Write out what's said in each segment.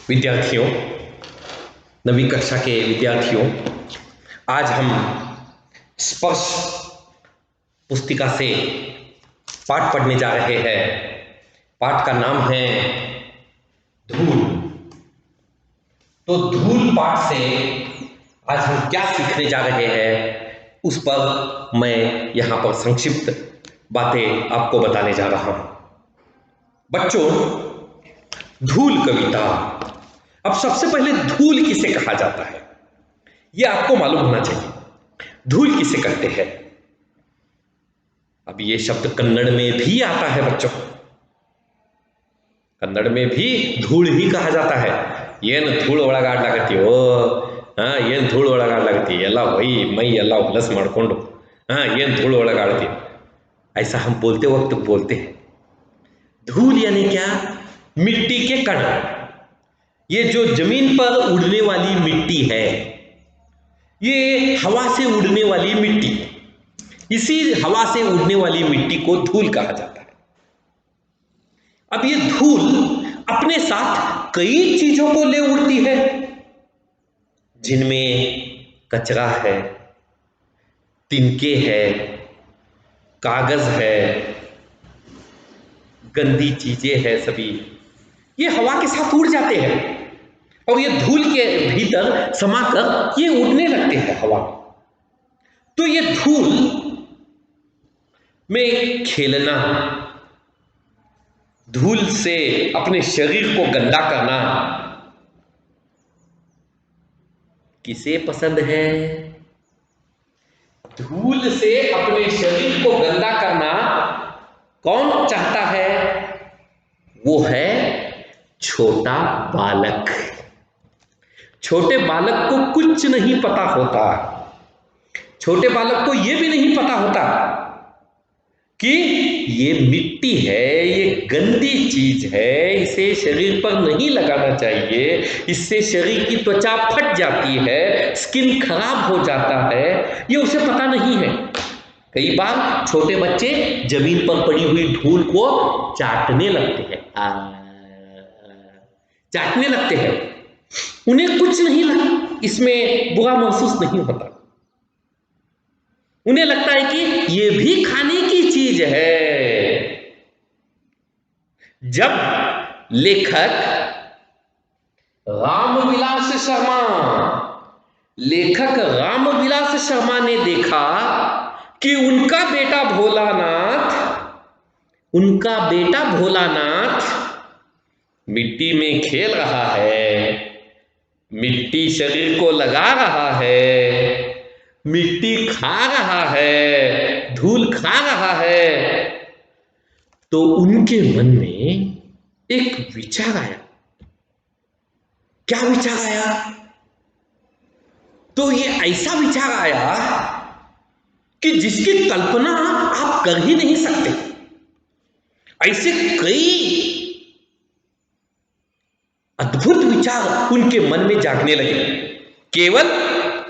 विद्यार्थियों, नवीं कक्षा के विद्यार्थियों, आज हम स्पर्श पुस्तिका से पाठ पढ़ने जा रहे हैं। पाठ का नाम है धूल। तो धूल पाठ से आज हम क्या सीखने जा रहे हैं उस पर मैं यहाँ पर संक्षिप्त बातें आपको बताने जा रहा हूँ। बच्चों, धूल कविता। अब सबसे पहले धूल किसे कहा जाता है यह आपको मालूम होना चाहिए। धूल किसे कहते हैं? अब ये शब्द कन्नड़ में भी आता है बच्चों, कन्नड़ में भी धूल ही कहा जाता है। ಏನ್ ಧೂಳು ಒಳಗಾಡ್ಲಾಗತ್ತೀವೋ, ಏನು ಧೂಳು ಒಳಗಾಡ್ಲಾಗತ್ತಿ, ಎಲ್ಲ वही मई ಎಲ್ಲ हुलस ಮಾಡಿಕೊಂಡು ಏನು धूल ಒಳಗಾಡ್ತಿ, ऐसा हम बोलते वक्त बोलते हैं। धूल यानी क्या? मिट्टी के कण। ये जो जमीन पर उड़ने वाली मिट्टी है, ये हवा से उड़ने वाली मिट्टी, इसी हवा से उड़ने वाली मिट्टी को धूल कहा जाता है। अब ये धूल अपने साथ कई चीजों को ले उड़ती है, जिनमें कचरा है, तिनके है, कागज है, गंदी चीजें हैं, सभी ये हवा के साथ उड़ जाते हैं और ये धूल के भीतर समाकर ये उड़ने लगते हैं हवा में। तो ये धूल में खेलना, धूल से अपने शरीर को गंदा करना किसे पसंद है? धूल से अपने शरीर को गंदा करना कौन चाहता है? वो है छोटा बालक। छोटे बालक को कुछ नहीं पता होता। छोटे बालक को यह भी नहीं पता होता कि ये मिट्टी है, ये गंदी चीज है, इसे शरीर पर नहीं लगाना चाहिए, इससे शरीर की त्वचा फट जाती है, स्किन खराब हो जाता है, ये उसे पता नहीं है। कई बार छोटे बच्चे जमीन पर पड़ी हुई धूल को चाटने लगते हैं, चाटने लगते हैं। उन्हें कुछ नहीं लगता, इसमें बुरा महसूस नहीं होता। उन्हें लगता है कि ये भी खाने की चीज है। जब लेखक रामविलास शर्मा ने देखा कि उनका बेटा भोलानाथ मिट्टी में खेल रहा है, मिट्टी शरीर को लगा रहा है, मिट्टी खा रहा है, धूल खा रहा है, तो उनके मन में एक विचार आया। क्या विचार आया? तो ये ऐसा विचार आया कि जिसकी कल्पना आप कर ही नहीं सकते। ऐसे कई अद्भुत विचार उनके मन में जागने लगे। केवल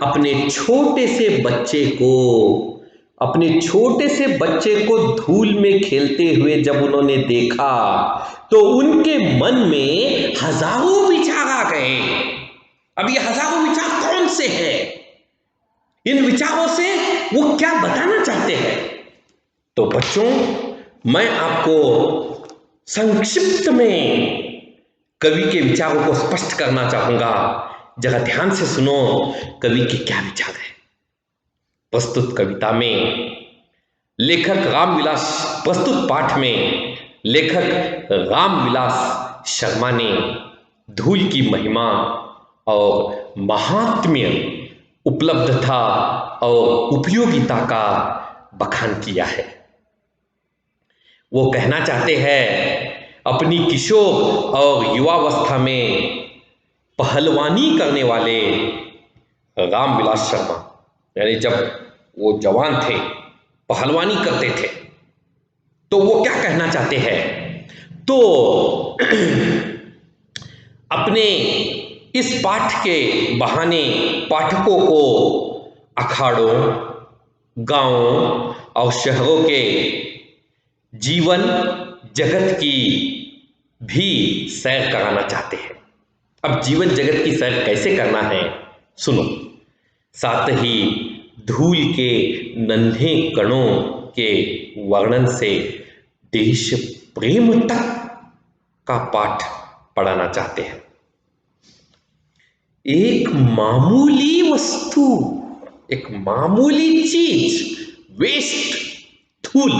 अपने छोटे से बच्चे को धूल में खेलते हुए जब उन्होंने देखा तो उनके मन में हजारों विचार आ गए। अब ये हजारों विचार कौन से हैं? इन विचारों से वो क्या बताना चाहते हैं? तो बच्चों, मैं आपको संक्षिप्त में कवि के विचारों को स्पष्ट करना चाहूंगा। जरा ध्यान से सुनो कवि के क्या विचार है। प्रस्तुत कविता में प्रस्तुत पाठ में लेखक रामविलास शर्मा ने धूल की महिमा और महात्म्य, उपलब्धता और उपयोगिता का बखान किया है। वो कहना चाहते हैं, अपनी किशोर और युवावस्था में पहलवानी करने वाले रामविलास शर्मा, यानी जब वो जवान थे, पहलवानी करते थे, तो वो क्या कहना चाहते हैं? तो अपने इस पाठ के बहाने पाठकों को अखाड़ों, गांवों और शहरों के जीवन जगत की भी सैर कराना चाहते हैं। अब जीवन जगत की सैर कैसे करना है सुनो। साथ ही धूल के नन्हे कणों के वर्णन से देश प्रेम तक का पाठ पढ़ाना चाहते हैं। एक मामूली वस्तु, एक मामूली चीज, वेस्ट, धूल,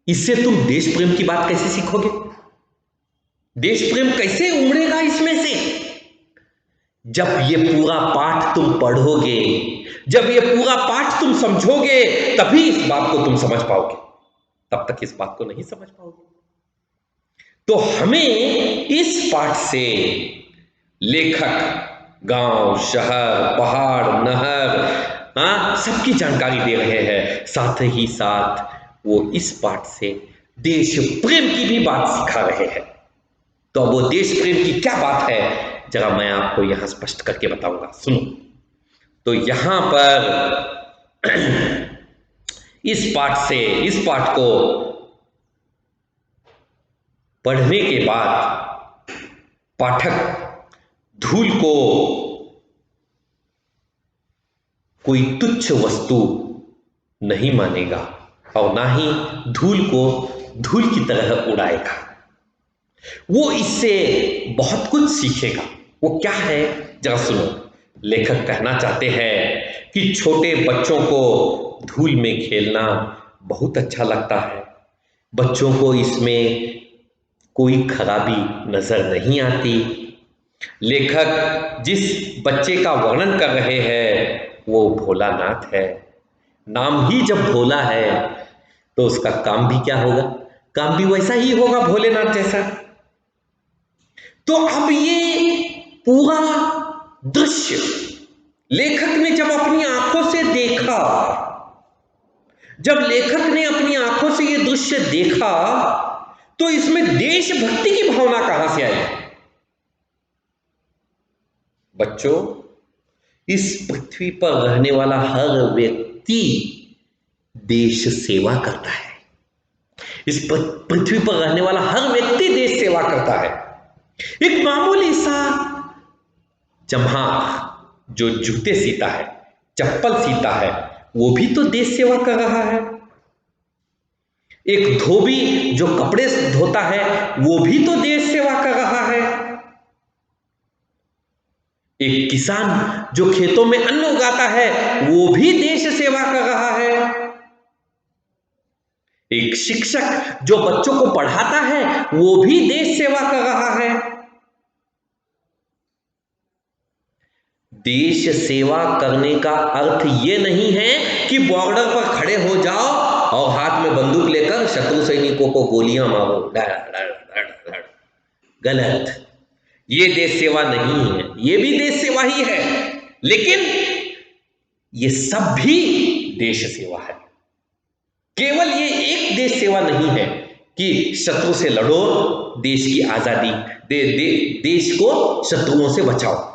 इससे तुम देश प्रेम की बात कैसे सीखोगे? देश प्रेम कैसे उमड़ेगा इसमें से? जब ये पूरा पाठ तुम पढ़ोगे, जब ये पूरा पाठ तुम समझोगे, तभी इस बात को तुम समझ पाओगे, तब तक इस बात को नहीं समझ पाओगे। तो हमें इस पाठ से लेखक गांव, शहर, पहाड़, नहर, सबकी जानकारी दे रहे हैं। साथ ही साथ वो इस पाठ से देश प्रेम की भी बात सिखा रहे हैं। तो वो देश प्रेम की क्या बात है जरा मैं आपको यहां स्पष्ट करके बताऊंगा, सुनो। तो यहां पर इस पाठ को पढ़ने के बाद पाठक धूल को कोई तुच्छ वस्तु नहीं मानेगा और ना ही धूल को धूल की तरह उड़ाएगा। वो इससे बहुत कुछ सीखेगा। वो क्या है जरा सुनो। लेखक कहना चाहते हैं कि छोटे बच्चों को धूल में खेलना बहुत अच्छा लगता है। बच्चों को इसमें कोई खराबी नजर नहीं आती। लेखक जिस बच्चे का वर्णन कर रहे हैं वो भोलानाथ है। नाम ही जब भोला है तो उसका काम भी क्या होगा? काम भी वैसा ही होगा, भोलेनाथ जैसा। तो अब ये पूरा दृश्य लेखक ने जब अपनी आंखों से देखा, जब लेखक ने अपनी आंखों से ये दृश्य देखा, तो इसमें देशभक्ति की भावना कहां से आई? बच्चों, इस पृथ्वी पर रहने वाला हर व्यक्ति देश सेवा करता है। इस पृथ्वी पर रहने वाला हर व्यक्ति देश सेवा करता है। एक मामूली सा चम्हार जो जूते सीता है, चप्पल सीता है, वो भी तो देश सेवा कर रहा है। एक धोबी जो कपड़े धोता है वो भी तो देश सेवा कर रहा है। एक किसान जो खेतों में अन्न उगाता है वो भी देश सेवा कर रहा है। एक शिक्षक जो बच्चों को पढ़ाता है वो भी देश सेवा कर रहा है। देश सेवा करने का अर्थ ये नहीं है कि बॉर्डर पर खड़े हो जाओ और हाथ में बंदूक लेकर शत्रु सैनिकों को गोलियां मारो। गलत, ये देश सेवा नहीं है। ये भी देश सेवा ही है, लेकिन ये सब भी देश सेवा है। केवल ये एक देश सेवा नहीं है कि शत्रु से लड़ो, देश की आजादी देश को शत्रुओं से बचाओ।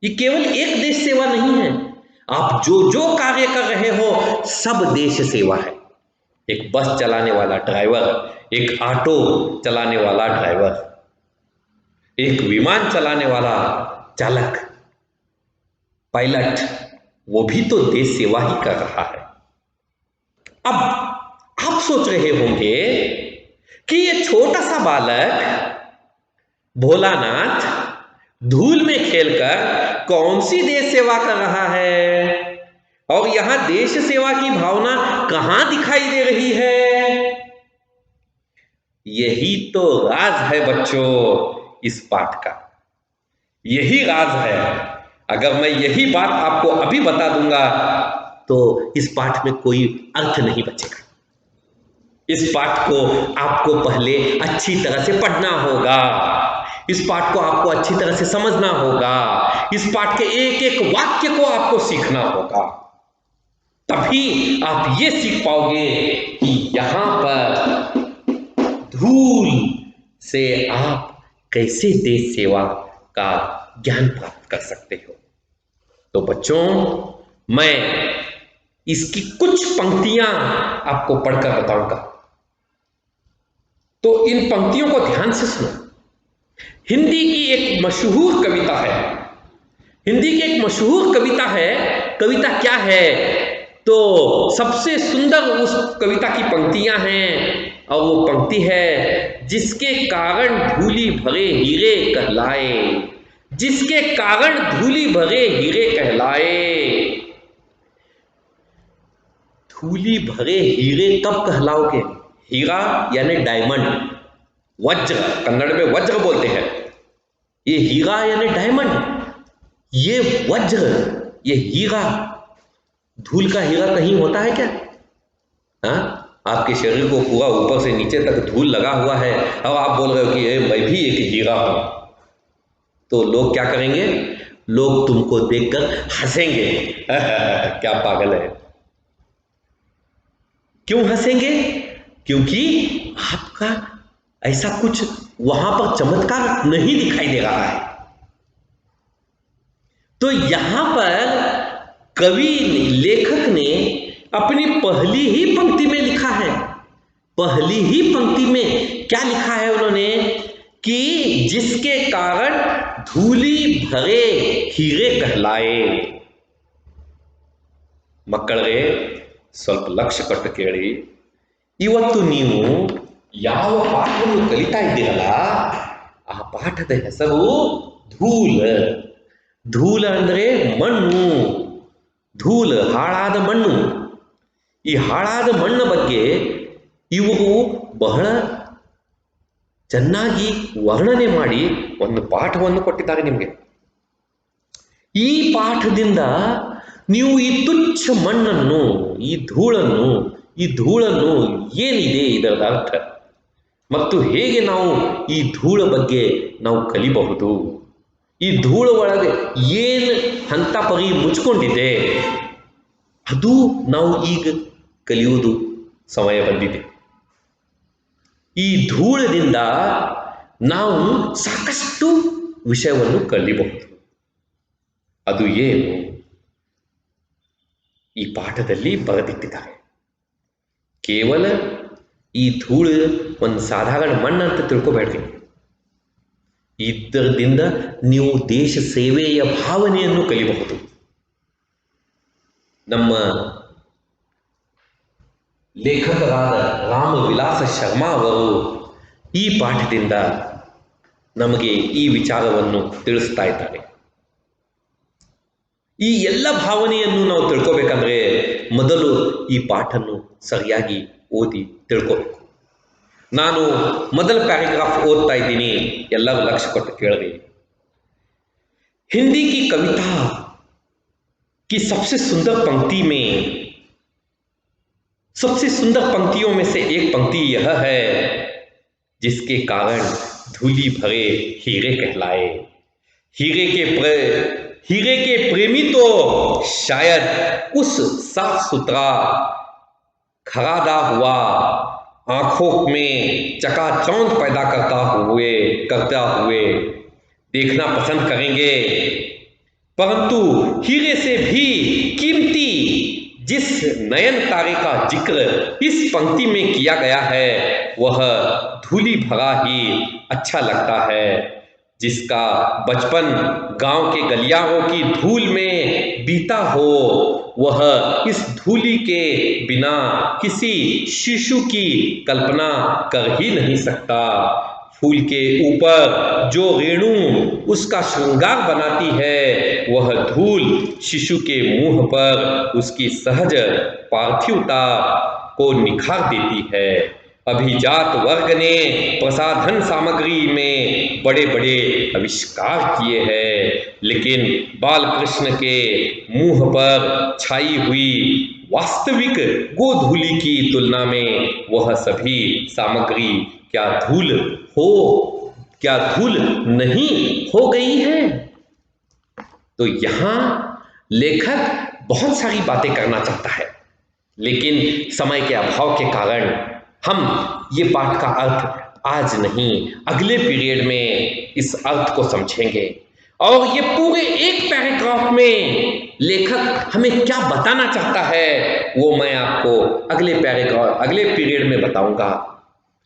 ये केवल एक देश सेवा नहीं है। आप जो जो कार्य कर रहे हो सब देश सेवा है। एक बस चलाने वाला ड्राइवर, एक ऑटो चलाने वाला ड्राइवर, एक विमान चलाने वाला चालक, पायलट, वो भी तो देश सेवा ही कर रहा है। अब आप सोच रहे होंगे कि ये छोटा सा बालक भोलानाथ धूल में खेलकर कौन सी देश सेवा कर रहा है और यहां देश सेवा की भावना कहां दिखाई दे रही है? यही तो राज है बच्चों इस पाठ का। यही राज है। अगर मैं यही बात आपको अभी बता दूंगा तो इस पाठ में कोई अर्थ नहीं बचेगा। इस पाठ को आपको पहले अच्छी तरह से पढ़ना होगा। इस पाठ को आपको अच्छी तरह से समझना होगा। इस पाठ के एक एक वाक्य को आपको सीखना होगा। तभी आप ये सीख पाओगे कि यहां पर धूल से आप कैसे देश सेवा का ज्ञान प्राप्त कर सकते हो। तो बच्चों, मैं इसकी कुछ पंक्तियां आपको पढ़कर बताऊंगा। तो इन पंक्तियों को ध्यान से सुनो। हिंदी की एक मशहूर कविता है, हिंदी की एक मशहूर कविता है। कविता क्या है? तो सबसे सुंदर उस कविता की पंक्तियां हैं, और वो पंक्ति है, जिसके कारण धूली भरे हीरे कहलाए, जिसके कारण धूली भरे हीरे कहलाए। धूली भरे हीरे कब कहलाओगे? हीरा यानी डायमंड, वज्र, कन्नड़ में वज्र बोलते हैं। ये हीरा यानी डायमंड, ये वज्र, ये हीरा। धूल का हीरा कहीं होता है क्या? हाँ, आपके शरीर को पूरा ऊपर से नीचे तक धूल लगा हुआ है, और आप बोल रहे हो कि मैं भी एक हीरा हूं, तो लोग क्या करेंगे? लोग तुमको देखकर हंसेंगे। क्या पागल है। क्यों हंसेंगे? क्योंकि आपका ऐसा कुछ वहां पर चमत्कार नहीं दिखाई दे रहा है। तो यहां पर कवि लेखक ने अपनी पहली ही पंक्ति में लिखा है, पहली ही पंक्ति में क्या लिखा है उन्होंने? कि जिसके कारण धूली भरे हीरे कहलाए। ಮಕ್ಕಳೇ, ಸ್ವಲ್ಪ ಲಕ್ಷ್ಯ ಕೊಟ್ಟು ಕೇಳಿ. ಇವತ್ತು ನೀವು ಯಾವ ಪಾಠವನ್ನು ಕಲಿತಾ ಇದ್ದೀರಲ್ಲ, ಆ ಪಾಠದ ಹೆಸರು ಧೂಲ. ಧೂಲ ಅಂದರೆ ಮಣ್ಣು, ಧೂಲ ಹಾಳಾದ ಮಣ್ಣು. ಈ ಹಾಳಾದ ಮಣ್ಣ ಬಗ್ಗೆ ಇವರು ಬಹಳ ಚೆನ್ನಾಗಿ ವರ್ಣನೆ ಮಾಡಿ ಒಂದು ಪಾಠವನ್ನು ಕೊಟ್ಟಿದ್ದಾರೆ ನಿಮಗೆ. ಈ ಪಾಠದಿಂದ ನೀವು ಈ ತುಚ್ಛ ಮಣ್ಣನ್ನು, ಈ ಧೂಳನ್ನು ಏನಿದೆ ಇದರ ಅರ್ಥ, ಮತ್ತು ಹೇಗೆ ನಾವು ಈ ಧೂಳ ಬಗ್ಗೆ ನಾವು ಕಲಿಬಹುದು, ಈ ಧೂಳ ಒಳಗೆ ಏನು ಹಂತ ಪರಿ ಮುಚ್ಕೊಂಡಿದೆ, ಅದು ನಾವು ಈಗ ಕಲಿಯುವುದು ಸಮಯ ಬಂದಿದೆ. ಈ ಧೂಳದಿಂದ ನಾವು ಸಾಕಷ್ಟು ವಿಷಯವನ್ನು ಕಲಿಯಬಹುದು. ಅದು ಏನು ಈ ಪಾಠದಲ್ಲಿ ಬರೆದಿಟ್ಟಿದ್ದಾರೆ. ಕೇವಲ ಈ ಧೂಳು ಒಂದು ಸಾಧಾರಣ ಮಣ್ಣು ಅಂತ ತಿಳ್ಕೊಬೇಡ್ರಿ. ಇದರಿಂದ ನೀವು ದೇಶ ಸೇವೆಯ ಭಾವನೆಯನ್ನು ಕಲಿಯಬಹುದು. ನಮ್ಮ ಲೇಖಕರಾದ ರಾಮವಿಲಾಸ ಶರ್ಮಾ ಅವರು ಈ ಪಾಠದಿಂದ ನಮಗೆ ಈ ವಿಚಾರವನ್ನು ತಿಳಿಸ್ತಾ ಇದ್ದಾರೆ. ಈ ಎಲ್ಲ ಭಾವನೆಯನ್ನು ನಾವು ತಿಳ್ಕೋಬೇಕಂದ್ರೆ ಮೊದಲು ಈ ಪಾಠನ್ನು ಸರಿಯಾಗಿ ಓದಿ ತಿಳ್ಕೋಬೇಕು. ನಾನು ಮೊದಲ ಪ್ಯಾರಾಗ್ರಾಫ್ ಓದ್ತಾ ಇದ್ದೀನಿ, ಎಲ್ಲರೂ ಲಕ್ಷ್ಯ ಕೊಟ್ಟು ಕೇಳ್ರಿ. हिंदी की कविता की सबसे सुंदर पंक्तियों में से एक पंक्ति यह है, जिसके कारण धूली भरे हीरे कहलाए। हीरे के प्रेमी तो शायद उस साफ सुथरा खरादा हुआ आंखों में चकाचौंध पैदा करता हुए देखना पसंद करेंगे, परंतु हीरे से भी कीमती जिस नयन तारे का जिक्र इस पंक्ति में किया गया है, वह धूली भरा ही अच्छा लगता है। जिसका बचपन गांव के गलियारों की धूल में बीता हो, वह इस धूली के बिना किसी शिशु की कल्पना कर ही नहीं सकता। फूल के ऊपर जो रेणु उसका श्रृंगार बनाती है, वह धूल शिशु के मुंह पर उसकी सहज पार्थिवता को निखार देती है। अभिजात वर्ग ने प्रसाधन सामग्री में बड़े बड़े आविष्कार किए हैं, लेकिन बालकृष्ण के मुंह पर छाई हुई वास्तविक गोधूली की तुलना में वह सभी सामग्री क्या धूल नहीं हो गई है। तो यहां लेखक बहुत सारी बातें करना चाहता है, लेकिन समय के अभाव के कारण हम ये पाठ का अर्थ आज नहीं, अगले पीरियड में इस अर्थ को समझेंगे। और ये पूरे एक पैराग्राफ में लेखक हमें क्या बताना चाहता है, वो मैं आपको अगले पीरियड में बताऊंगा।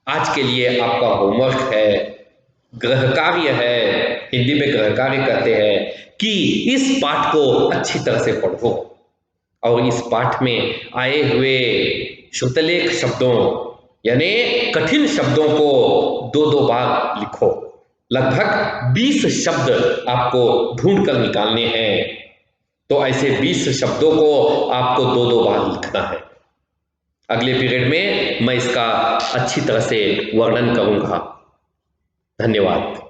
आज के लिए आपका होमवर्क है, गृह कार्य है, हिंदी में गृह कार्य कहते हैं, कि इस पाठ को अच्छी तरह से पढ़ो और इस पाठ में आए हुए श्रुतलेख शब्दों यानी कठिन शब्दों को 2-2 बार लिखो। लगभग 20 शब्द आपको ढूंढ कर निकालने हैं, तो ऐसे 20 शब्दों को आपको 2-2 बार लिखना है। अगले पीरियड में मैं इसका अच्छी तरह से वर्णन करूंगा। धन्यवाद।